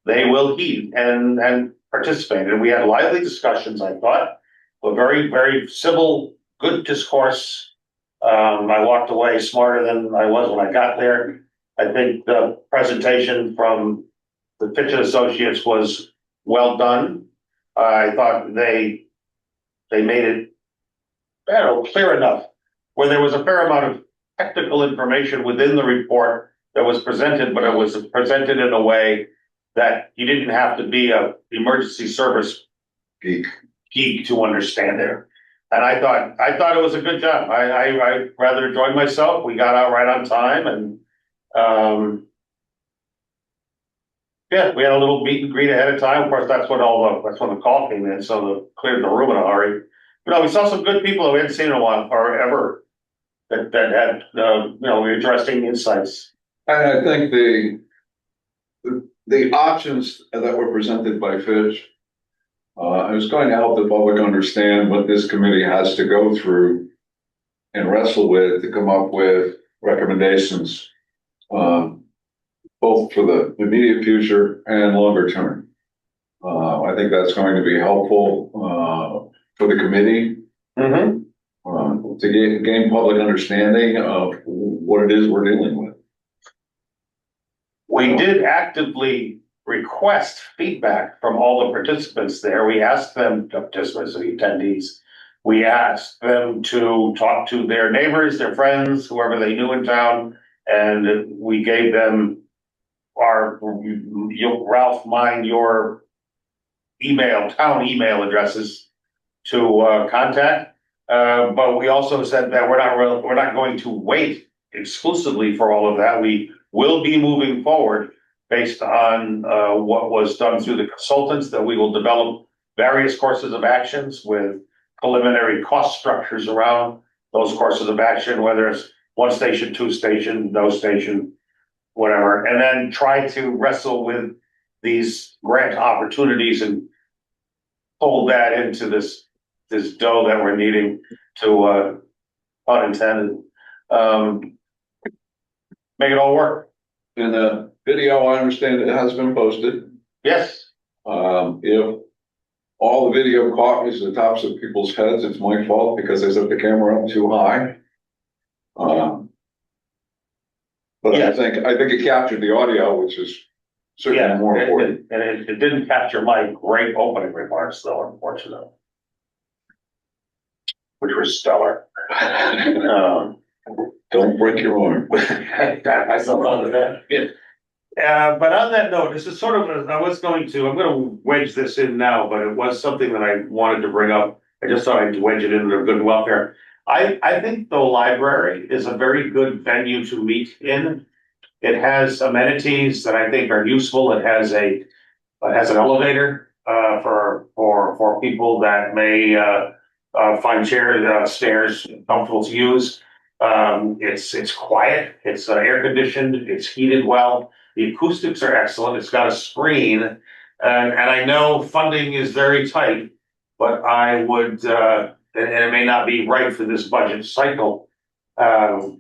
they will heed and participate. And we had lively discussions, I thought, a very, very civil, good discourse. I walked away smarter than I was when I got there. I think the presentation from the Fitch Associates was well done. I thought they made it, clear enough where there was a fair amount of technical information within the report that was presented, but it was presented in a way that you didn't have to be a emergency service geek to understand it. And I thought it was a good job. I rather enjoyed myself. We got out right on time, and we had a little meet and greet ahead of time. Of course, that's when the call came in, so they cleared the room in a hurry. But we saw some good people that we hadn't seen in a while or ever that had interesting insights. And I think the options that were presented by Fitch is going to help the public understand what this committee has to go through and wrestle with to come up with recommendations, both for the immediate future and longer term. I think that's going to be helpful for the committee to gain public understanding of what it is we're dealing with. We did actively request feedback from all the participants there. We asked them, participants, the attendees, we asked them to talk to their neighbors, their friends, whoever they knew in town, And we gave them Ralph, mine, your town email addresses to contact. But we also said that we're not going to wait exclusively for all of that. We will be moving forward based on what was done through the consultants, that we will develop various courses of actions with preliminary cost structures around those courses of action, whether it's 1 station, 2 station, no station, whatever, and then try to wrestle with these grant opportunities and fold that into this dough that we're needing to, pun intended, make it all work. In the video, I understand it has been posted. Yes. If all the video caught is the tops of people's heads, it's my fault because I set the camera up too high. But Yes. I think it captured the audio, which is certainly more important. And it didn't capture my great opening remarks, though, unfortunately, which were stellar. Don't break your arm. I still found that. But on that note, this is sort of, I'm going to wedge this in now, but it was something that I wanted to bring up. I just thought I'd wedge it into good welfare. I think the library is a very good venue to meet in. It has amenities that I think are useful. It has an elevator for people that may find stairs comfortable to use. It's quiet. It's air conditioned. It's heated well. The acoustics are excellent. It's got a screen, and I know funding is very tight, but I would, and it may not be right for this budget cycle, but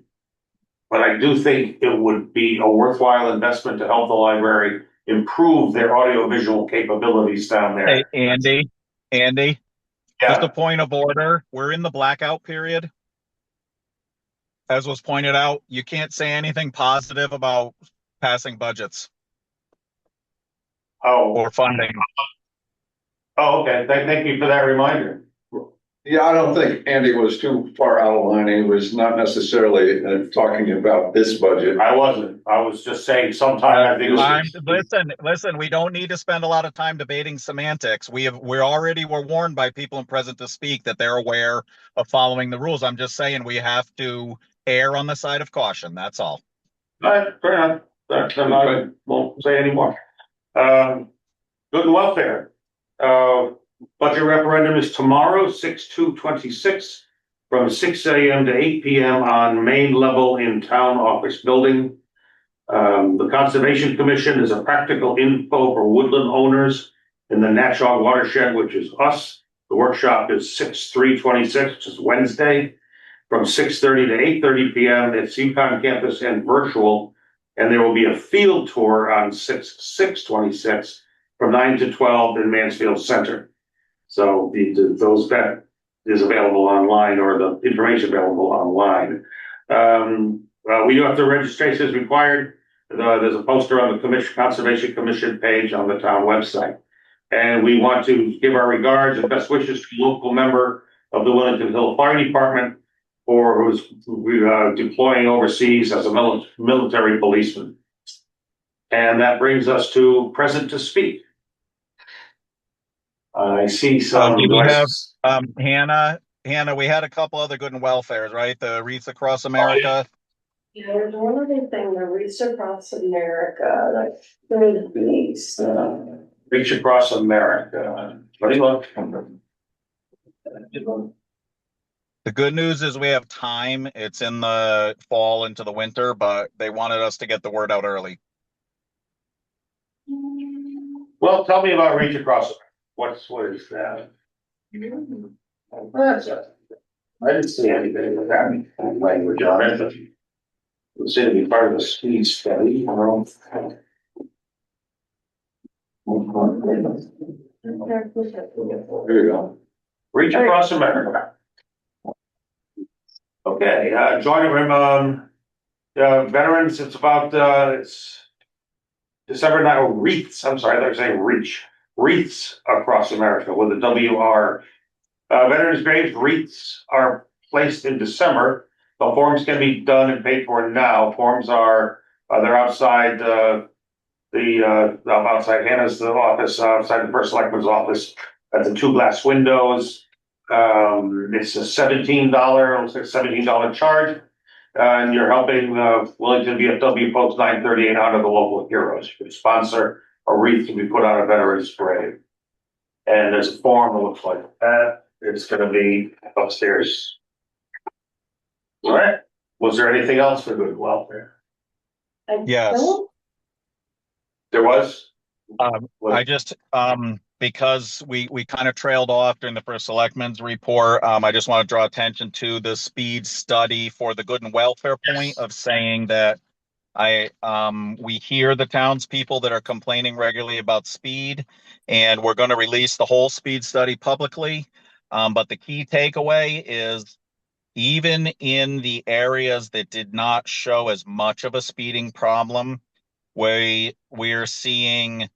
I do think it would be a worthwhile investment to help the library improve their audiovisual capabilities down there. Hey, Andy, Yeah. just a point of order. We're in the blackout period. As was pointed out, you can't say anything positive about passing budgets or funding. Oh, okay. Thank you for that reminder. Yeah, I don't think Andy was too far out of line. He was not necessarily talking about this budget. I wasn't. I was just saying sometime I think Listen, we don't need to spend a lot of time debating semantics. We already were warned by people present to speak that they're aware of following the rules. I'm just saying we have to err on the side of caution. That's all. All right, fair enough. I won't say anymore. Good and welfare. Budget referendum is tomorrow, 6/2/26, from 6 a.m. to 8 p.m. on main level in town office building. The Conservation Commission is a practical info for woodland owners in the Natchog watershed, which is us. The workshop is 6/3/26, which is Wednesday, from 6:30 to 8:30 p.m. at UConn campus and virtual. And there will be a field tour on 6/6/26 from 9 to 12 in Mansfield Center. So that is available online, or the information available online. We do have the registration is required. There's a poster on the Conservation Commission page on the town website. And we want to give our regards and best wishes to the local member of the Wellington Hill Fire Department, or who's deploying overseas as a military policeman. And that brings us to present to speak. I see some. We have Hannah, we had a couple other good and welfares, right? The Wreaths Across America. Yeah, there's one other thing, the Wreaths Across America, that should be Reach Across America. Let me look. The good news is we have time. It's in the fall into the winter, but they wanted us to get the word out early. Well, tell me about Reach Across. What is that? That's it. I didn't see anything with that language on it, but it was going to be part of the speed study. There you go. Reach Across America. Okay, join veterans. It's about it's December 9. Wreaths. I'm sorry, they're saying Reach. Wreaths Across America with a WR. Veterans graves wreaths are placed in December The forms can be done and paid for now. Forms are, they're outside, outside Hannah's office, outside the first selectman's office, at the two glass windows. It's a $17 charge. And you're helping, Wellington VFW Post 938 honor the local heroes. You can sponsor a wreath to be put on a veteran's grave. And there's a form that looks like that. It's gonna be upstairs. All right. Was there anything else for good welfare? Yes. There was? I just, because we kind of trailed off during the first selectmen's report, I just want to draw attention to the speed study for the good and welfare point of saying that we hear the townspeople that are complaining regularly about speed, and we're going to release the whole speed study publicly. But the key takeaway is even in the areas that did not show as much of a speeding problem, we're seeing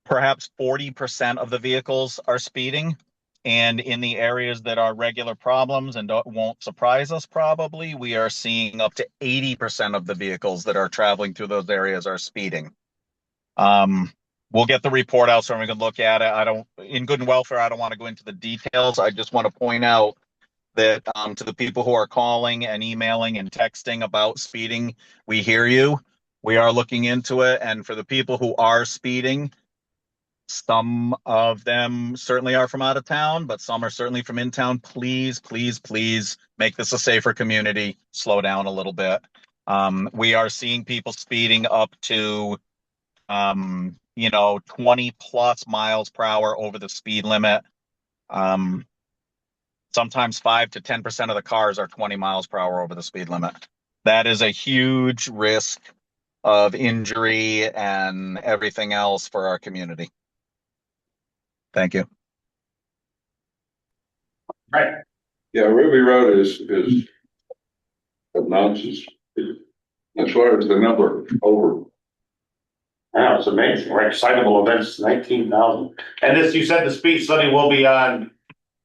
perhaps 40% of the vehicles are speeding. And in the areas that are regular problems and won't surprise us, probably, we are seeing up to 80% of the vehicles that are traveling through those areas are speeding. We'll get the report out so we can look at it. In good and welfare, I don't want to go into the details. I just want to point out that to the people who are calling and emailing and texting about speeding, we hear you. We are looking into it. And for the people who are speeding, some of them certainly are from out of town, but some are certainly from in town. Please, please, please make this a safer community. Slow down a little bit. We are seeing people speeding up to, 20 plus miles per hour over the speed limit. Sometimes 5 to 10% of the cars are 20 miles per hour over the speed limit. That is a huge risk of injury and everything else for our community. Thank you. Right. Yeah, Ruby Road is obnoxious as far as the number over. Wow, it's amazing. Right, excitable events, 19,000. And this, you said the speed study will be on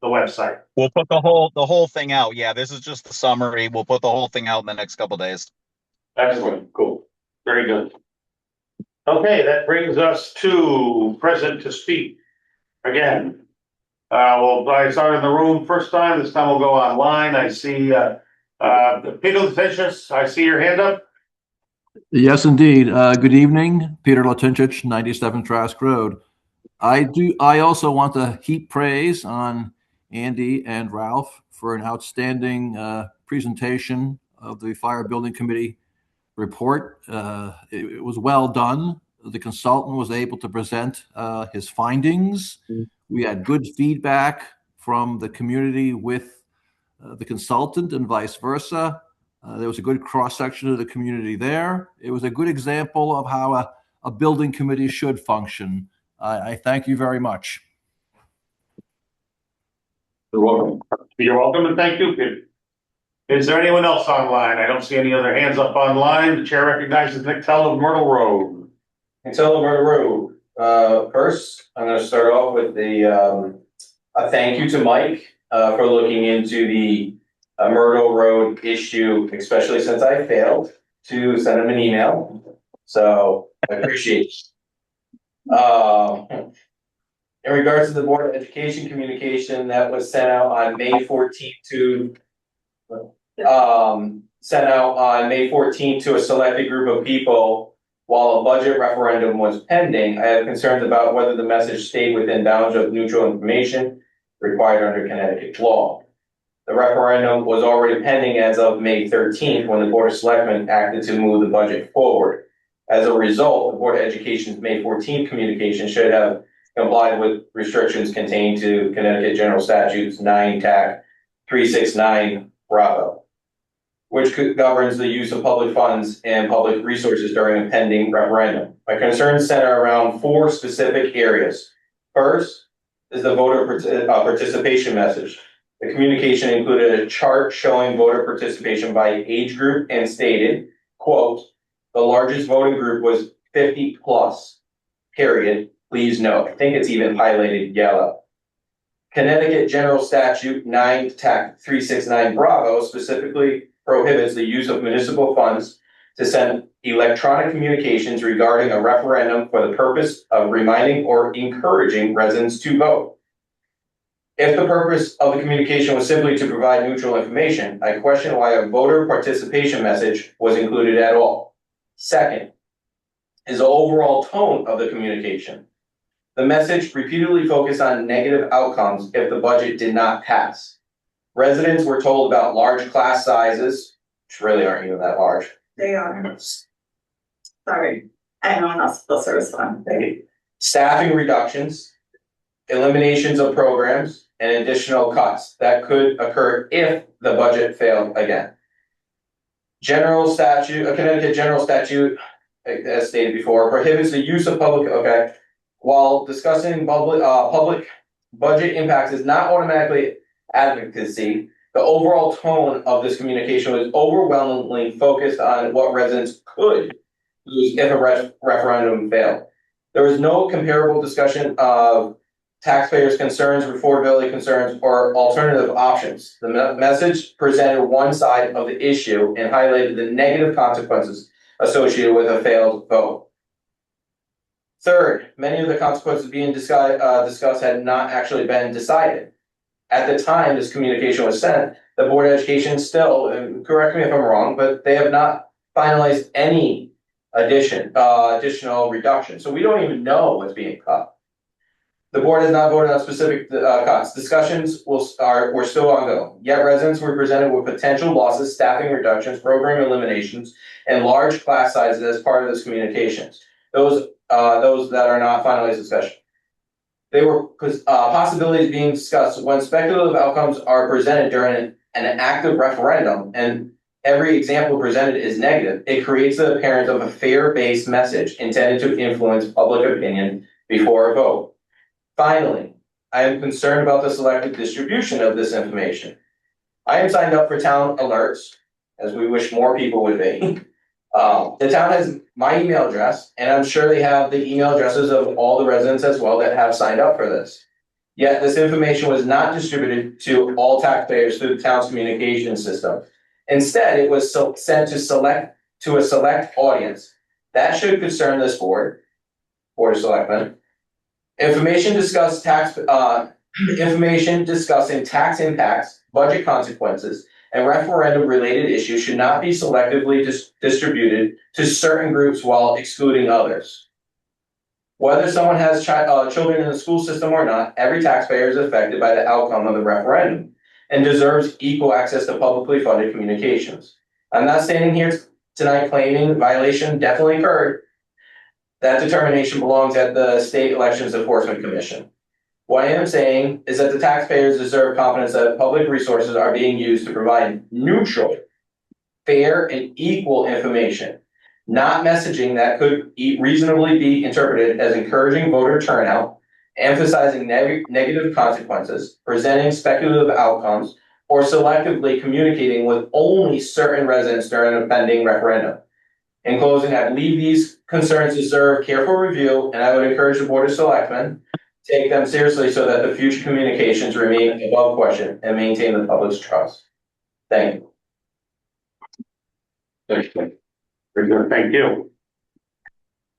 the website. We'll put the whole thing out. Yeah, this is just the summary. We'll put the whole thing out in the next couple of days. Excellent, cool, very good. Okay, that brings us to present to speak again. Well, I started in the room first time. This time we'll go online. I see Peter Latentious. I see your hand up. Yes, indeed. Good evening, Peter Latentious, 97 Trask Road. I also want to heap praise on Andy and Ralph for an outstanding presentation of the Fire Building Committee report. It was well done. The consultant was able to present his findings. We had good feedback from the community with the consultant and vice versa. There was a good cross-section of the community there. It was a good example of how a building committee should function. I thank you very much. You're welcome. You're welcome, and thank you, Peter. Is there anyone else online? I don't see any other hands up online. The chair recognizes Nick Tell of Myrtle Road. Nick Tell of Myrtle Road. First, I'm going to start off with a thank you to Mike for looking into the Myrtle Road issue, especially since I failed to send him an email. So I appreciate it. In regards to the Board of Education communication that was sent out on May 14th to a selected group of people while a budget referendum was pending, I have concerns about whether the message stayed within bounds of neutral information required under Connecticut law. The referendum was already pending as of May 13th when the Board of Selectmen acted to move the budget forward. As a result, the Board of Education's May 14th communication should have complied with restrictions contained to Connecticut General Statutes 9 TAC 369 Bravo, which governs the use of public funds and public resources during a pending referendum. My concerns center around 4 specific areas. First is the voter participation message. The communication included a chart showing voter participation by age group and stated, quote, the largest voting group was 50 plus, period. Please note. I think it's even highlighted yellow. Connecticut General Statute 9 TAC 369 Bravo specifically prohibits the use of municipal funds to send electronic communications regarding a referendum for the purpose of reminding or encouraging residents to vote. If the purpose of the communication was simply to provide neutral information, I question why a voter participation message was included at all. Second, is the overall tone of the communication. The message repeatedly focused on negative outcomes if the budget did not pass. Residents were told about large class sizes, which really aren't even that large. They are. Sorry, I know I'm not supposed to respond. Staffing reductions, eliminations of programs, and additional cuts that could occur if the budget failed again. General statute, a Connecticut general statute, as stated before, prohibits the use of public, while discussing public budget impacts is not automatically advocacy, the overall tone of this communication was overwhelmingly focused on what residents could lose if a referendum failed. There was no comparable discussion of taxpayers' concerns, affordability concerns, or alternative options. The message presented one side of the issue and highlighted the negative consequences associated with a failed vote. Third, many of the consequences being discussed had not actually been decided. At the time this communication was sent, the Board of Education still, and correct me if I'm wrong, but they have not finalized any additional reduction. So we don't even know what's being cut. The board has not voted on specific cuts. Discussions were still ongoing. Yet residents were presented with potential losses, staffing reductions, program eliminations, and large class sizes as part of this communications. Those that are not finalized discussion. They were possibilities being discussed when speculative outcomes are presented during an active referendum, and every example presented is negative. It creates the appearance of a fear-based message intended to influence public opinion before a vote. Finally, I am concerned about the selective distribution of this information. I am signed up for town alerts, as we wish more people would be. The town has my email address, and I'm sure they have the email addresses of all the residents as well that have signed up for this. Yet this information was not distributed to all taxpayers through the town's communication system. Instead, it was sent to a select audience. That should concern this board of selectmen. Information discussing tax impacts, budget consequences, and referendum-related issues should not be selectively distributed to certain groups while excluding others. Whether someone has children in the school system or not, every taxpayer is affected by the outcome of the referendum and deserves equal access to publicly funded communications. I'm not standing here tonight claiming violation definitely occurred. That determination belongs at the State Elections Enforcement Commission. What I am saying is that the taxpayers deserve confidence that public resources are being used to provide neutral, fair, and equal information, not messaging that could reasonably be interpreted as encouraging voter turnout, emphasizing negative consequences, presenting speculative outcomes, or selectively communicating with only certain residents during a pending referendum. In closing, I believe these concerns deserve careful review, and I would encourage the Board of Selectmen to take them seriously so that the future communications remain above question and maintain the public's trust. Thank you. Very good, thank you.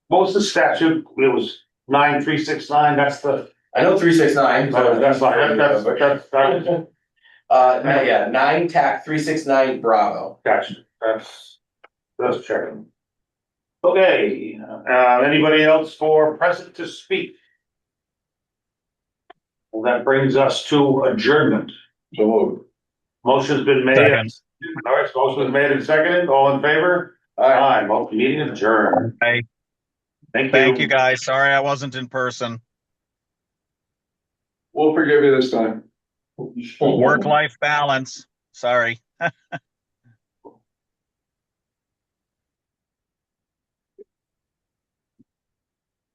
What was the statute? It was 9369, that's the. I know 369. That's 9 TAC 369 Bravo. Gotcha, that's checking. Okay, anybody else for present to speak? Well, that brings us to adjournment. So moved. Motion's been made. Second. All right, motion's made and seconded. All in favor? Aye. Motion meeting adjourned. Hey, Thank you. thank you guys. Sorry I wasn't in person. We'll forgive you this time. Work-life balance. Sorry.